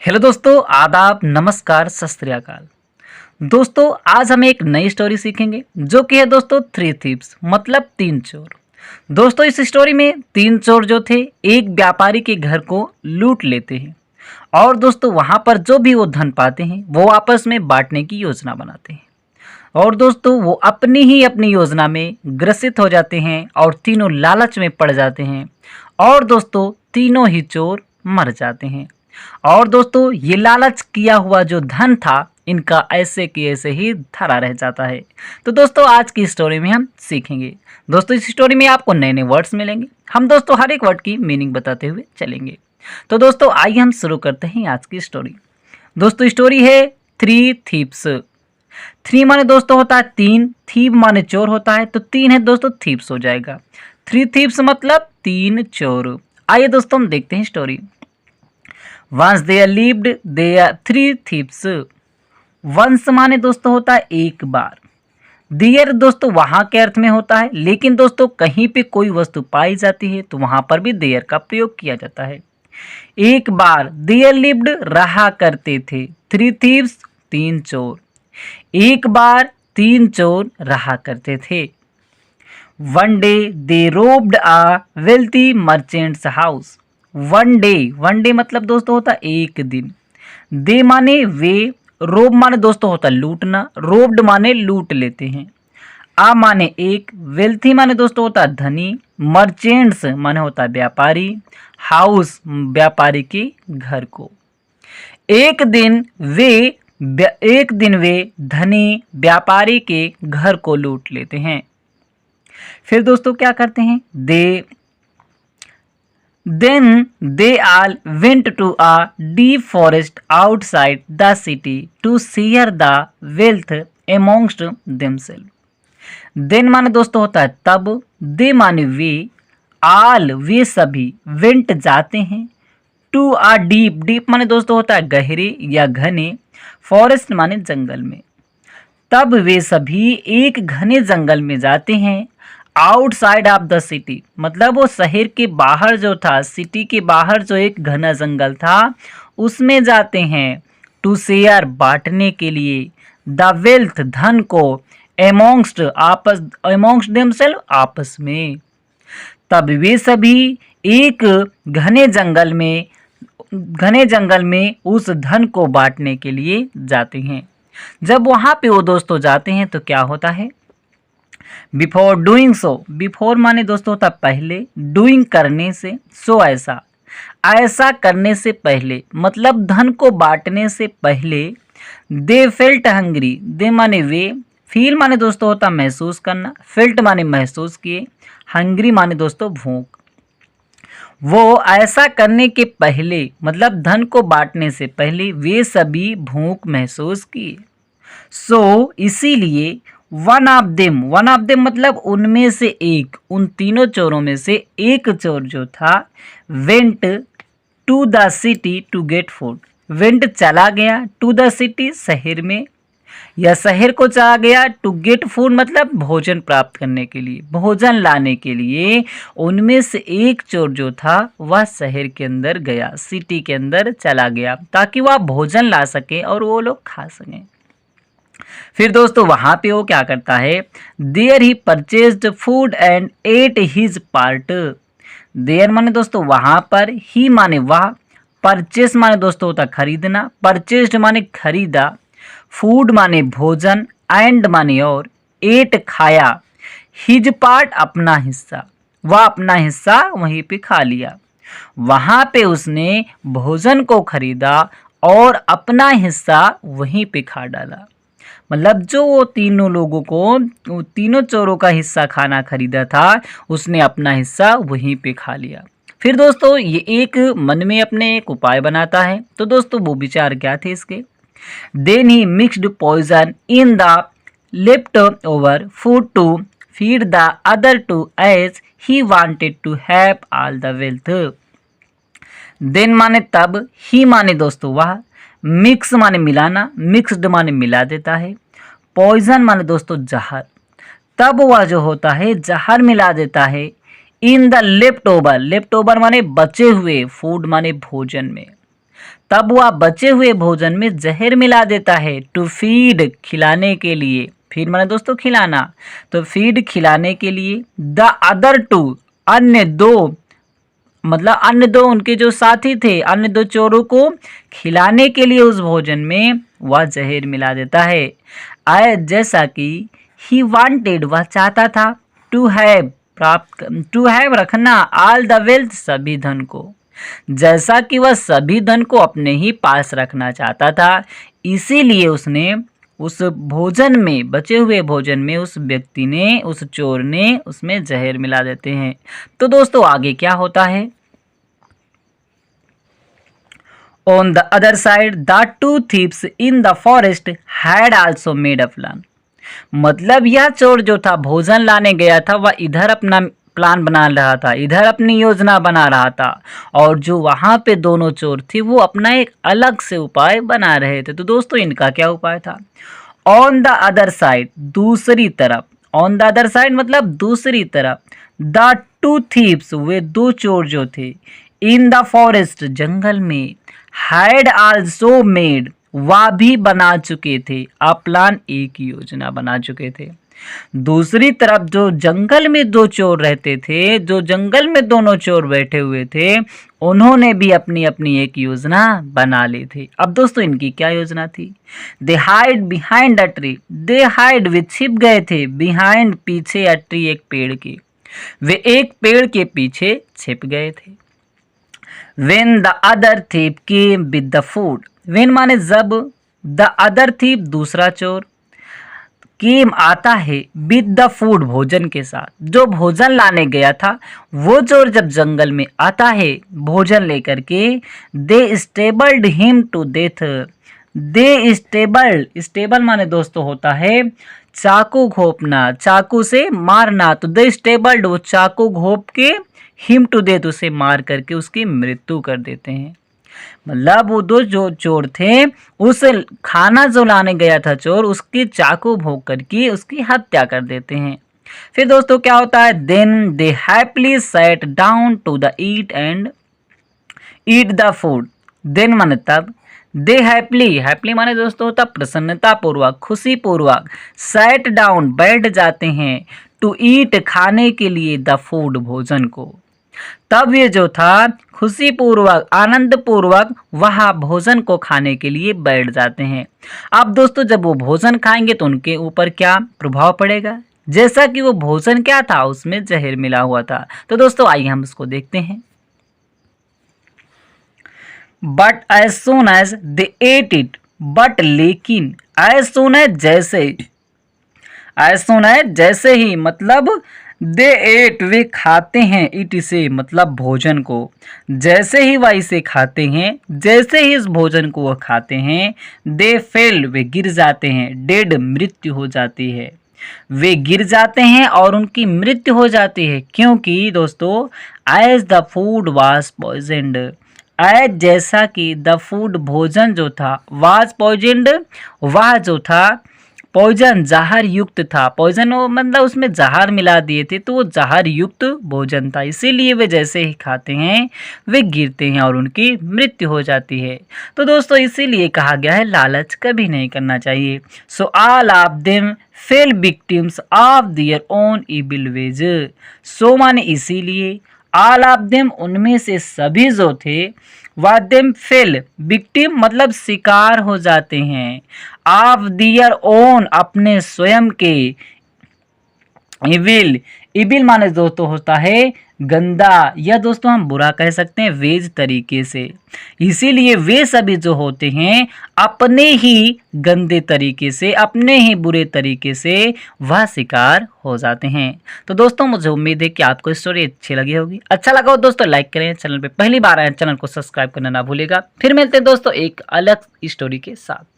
Hello दोस्तों, आदाब, नमस्कार, सत श्री अकाल। दोस्तों आज हम एक नई स्टोरी सीखेंगे जो कि है दोस्तों थ्री थीव्स मतलब तीन चोर। दोस्तों इस स्टोरी में तीन चोर जो थे एक व्यापारी के घर को लूट लेते हैं और दोस्तों वहां पर जो भी वो धन पाते हैं वो आपस में बांटने की योजना बनाते हैं। और दोस्तों वो अपनी योजना में ग्रसित हो जाते हैं और तीनों लालच में पड़ जाते हैं और दोस्तों तीनों ही चोर मर जाते हैं। और दोस्तों ये लालच किया हुआ जो धन था इनका ऐसे कि ऐसे ही धरा रह जाता है। तो दोस्तों आज की स्टोरी में हम सीखेंगे। दोस्तों इस स्टोरी में आपको नए नए वर्ड्स मिलेंगे। हम दोस्तों हर एक वर्ड की मीनिंग बताते हुए चलेंगे। तो दोस्तों आइए हम शुरू करते हैं आज की स्टोरी। दोस्तों स्टोरी है थ्री थीव्स। थ्री माने दोस्तों होता है तीन, थीव माने चोर होता है, तो तीन है दोस्तों थीव्स हो जाएगा। थ्री थीव्स मतलब तीन चोर। आइए दोस्तों हम देखते हैं story. Once there lived there three thieves. Once माने दोस्तों होता है एक बार। देयर दोस्तों वहां के अर्थ में होता है, लेकिन दोस्तों कहीं पे कोई वस्तु पाई जाती है तो वहां पर भी देयर का प्रयोग किया जाता है। एक बार देयर लिव्ड रहा करते थे थ्री थीव्स तीन चोर। एक बार तीन चोर रहा करते थे। One day they robed a wealthy merchants house. One day मतलब दोस्तों होता एक दिन। दे माने वे, रोब माने दोस्तों होता लूटना, रोब्ड माने लूट लेते हैं। आ माने एक, वेल्थी माने दोस्तों होता धनी, मर्चेंट्स माने होता व्यापारी, हाउस व्यापारी के घर को। एक दिन वे धनी व्यापारी के घर को लूट लेते हैं। फिर दोस्तों क्या करते हैं, Then they all went to a deep forest outside the city to share the wealth amongst themselves. Then माने दोस्तों होता है तब, दे माने वे, आल वे सभी, वेंट जाते हैं, टू आ डीप, डीप माने दोस्तों होता है गहरे या घने, फॉरेस्ट माने जंगल में। तब वे सभी एक घने जंगल में जाते हैं। आउटसाइड ऑफ द सिटी मतलब वो शहर के बाहर जो था, सिटी के बाहर जो एक घना जंगल था उसमें जाते हैं। टू शेयर बांटने के लिए, द वेल्थ धन को, एमोंगस्ट देमसेल्फ आपस में। तब वे सभी एक घने जंगल में उस धन को बांटने के लिए जाते हैं। जब वहां पे वो दोस्तों जाते हैं तो क्या होता है, बिफोर डूइंग सो, बिफोर माने दोस्तों होता पहले, डूइंग करने से, सो ऐसा करने से पहले मतलब धन को बांटने से पहले, दे फेल्ट हंग्री, दे माने वे, फील माने दोस्तों होता महसूस करना, फेल्ट माने महसूस किए, हंग्री माने दोस्तों भूख। वो ऐसा करने के पहले मतलब धन को बांटने से पहले वे सभी भूख महसूस किए। सो इसीलिए वन ऑफ देम मतलब उनमें से एक, उन तीनों चोरों में से एक चोर जो था, went to the city to get food. Went चला गया, टू द सिटी शहर में, या शहर को चला गया, टू गेट फूड मतलब भोजन प्राप्त करने के लिए, भोजन लाने के लिए। उनमें से एक चोर जो था वह शहर के अंदर गया, सिटी के अंदर चला गया ताकि वह भोजन ला सके और वो लोग खा सकें। फिर दोस्तों वहां पे वो क्या करता है, there he purchased food and ate his part. There माने दोस्तों वहां पर, ही माने वह, परचेस माने दोस्तों होता खरीदना, परचेज्ड माने खरीदा, फूड माने भोजन, एंड माने और, एट खाया, हिज पार्ट अपना हिस्सा, वह अपना हिस्सा वहीं पे खा लिया। वहां पे उसने भोजन को खरीदा और अपना हिस्सा वहीं पे खा डाला। मतलब जो वो तीनों लोगों को, वो तीनों चोरों का हिस्सा खाना खरीदा था उसने अपना हिस्सा वहीं पे खा लिया। फिर दोस्तों ये एक मन में अपने एक उपाय बनाता है। तो दोस्तों वो विचार क्या थे इसके, then he mixed poison in the left over food to feed the other two as he wanted to have all the wealth. Then माने तब, ही माने दोस्तों वह, मिक्स माने मिलाना, मिक्स्ड माने मिला देता है, पॉइजन माने दोस्तों जहर, तब वह जो होता है जहर मिला देता है, इन द लेफ्ट ओवर माने बचे हुए, फूड माने भोजन में, तब वह बचे हुए भोजन में जहर मिला देता है। टू फीड खिलाने के लिए, फीड माने दोस्तों खिलाना, तो फीड खिलाने के लिए। द अदर टू अन्य दो, मतलब अन्य दो उनके जो साथी थे, अन्य दो चोरों को खिलाने के लिए उस भोजन में वह जहर मिला देता है। आय जैसा कि ही वांटेड वह चाहता था, टू हैव प्राप्त, टू हैव रखना, ऑल द वेल्थ सभी धन को, जैसा कि वह सभी धन को अपने ही पास रखना चाहता था, इसीलिए उसने उस भोजन में, बचे हुए भोजन में उस व्यक्ति ने, उस चोर ने उसमें जहर मिला देते हैं। तो दोस्तों आगे क्या होता है? On the other side, the two thieves in the forest had also made a plan. मतलब यह चोर जो था भोजन लाने गया था, वह इधर अपना प्लान बना रहा था, इधर अपनी योजना बना रहा था, और जो वहाँ पे दोनों चोर थे वो अपना एक अलग से उपाय बना रहे थे। तो दोस्तों इनका क्या उपाय था? ऑन द अदर साइड, दूसरी तरफ, ऑन द अदर साइड मतलब दूसरी तरफ, द टू थीव्स वे दो चोर जो थे, इन द फॉरेस्ट जंगल में, हैड आल्सो मेड वह भी बना चुके थे, अ प्लान एक योजना बना चुके थे। दूसरी तरफ जो जंगल में दो चोर रहते थे, जो जंगल में दोनों चोर बैठे हुए थे, उन्होंने भी अपनी अपनी एक योजना बना ली थी। अब दोस्तों इनकी क्या योजना थी? They hide behind a tree, they hide वे छिप गए थे, बिहाइंड पीछे, अ ट्री एक पेड़ के, वे एक पेड़ के पीछे छिप गए थे। When the other thief came with the food, when माने जब, the other thief दूसरा चोर, केम आता है, विद द फूड भोजन के साथ, जो भोजन लाने गया था वो चोर जब जंगल में आता है भोजन लेकर के, they stabbed him to death, they stabbed, stab माने दोस्तों होता है चाकू घोंपना, चाकू से मारना, तो दे स्टेबल्ड वो चाकू घोंप के, हिम टू डेथ उसे मार करके उसकी मृत्यु कर देते हैं। मतलब वो दो जो चोर थे, उस खाना जो लाने गया था चोर, उसकी चाकू भोंक करके उसकी हत्या कर देते हैं। फिर दोस्तों क्या होता है? Then they happily sat down to the eat and eat the food, then माने तब, दे हैप्पीली, हैप्पीली माने दोस्तों होता प्रसन्नता पूर्वक, खुशी पूर्वक, सैट डाउन बैठ जाते हैं, टू ईट खाने के लिए, द फूड भोजन को। तब ये जो था खुशी पूर्वक, आनंद पूर्वक वह भोजन को खाने के लिए बैठ जाते हैं। अब दोस्तों जब वो भोजन खाएंगे तो उनके ऊपर क्या प्रभाव पड़ेगा? जैसा कि वो भोजन क्या था, उसमें जहर मिला हुआ था। तो दोस्तों आइए हम इसको देखते हैं। But as soon as they ate it, but लेकिन, एज सून एज जैसे, एज सून एज जैसे ही, मतलब दे एट वे खाते हैं, इट इसे मतलब भोजन को, जैसे ही वह इसे खाते हैं, जैसे ही इस भोजन को वह खाते हैं, दे फेल वे गिर जाते हैं, डेड मृत्यु हो जाती है, वे गिर जाते हैं और उनकी मृत्यु हो जाती है। क्योंकि दोस्तों as the food was poisoned, as जैसा कि द फूड भोजन जो था, वाज पॉइजनड वह जो था पॉइजन जहर युक्त था, पॉइजन मतलब उसमें जहर मिला दिए थे, तो वो जहर युक्त भोजन था, इसीलिए वे जैसे ही खाते हैं वे गिरते हैं और उनकी मृत्यु हो जाती है। तो दोस्तों इसीलिए कहा गया है लालच कभी नहीं करना चाहिए। So all of them fell victims of their own evil ways, so माने इसीलिए, ऑल ऑफ देम उनमें से सभी जो थे, वह देम फेल विक्टिम मतलब शिकार हो जाते हैं, ऑफ दियर ओन अपने स्वयं के, इविल, इविल माने दोस्तों होता है गंदा, या दोस्तों हम बुरा कह सकते हैं वेज तरीके से, इसीलिए वे सभी जो होते हैं अपने ही गंदे तरीके से, अपने ही बुरे तरीके से वह शिकार हो जाते हैं। तो दोस्तों मुझे उम्मीद है कि आपको स्टोरी अच्छी लगी होगी। अच्छा लगा हो दोस्तों लाइक करें, चैनल पे पहली बार आए चैनल को सब्सक्राइब करना ना भूलिएगा। फिर मिलते हैं दोस्तों एक अलग स्टोरी के साथ।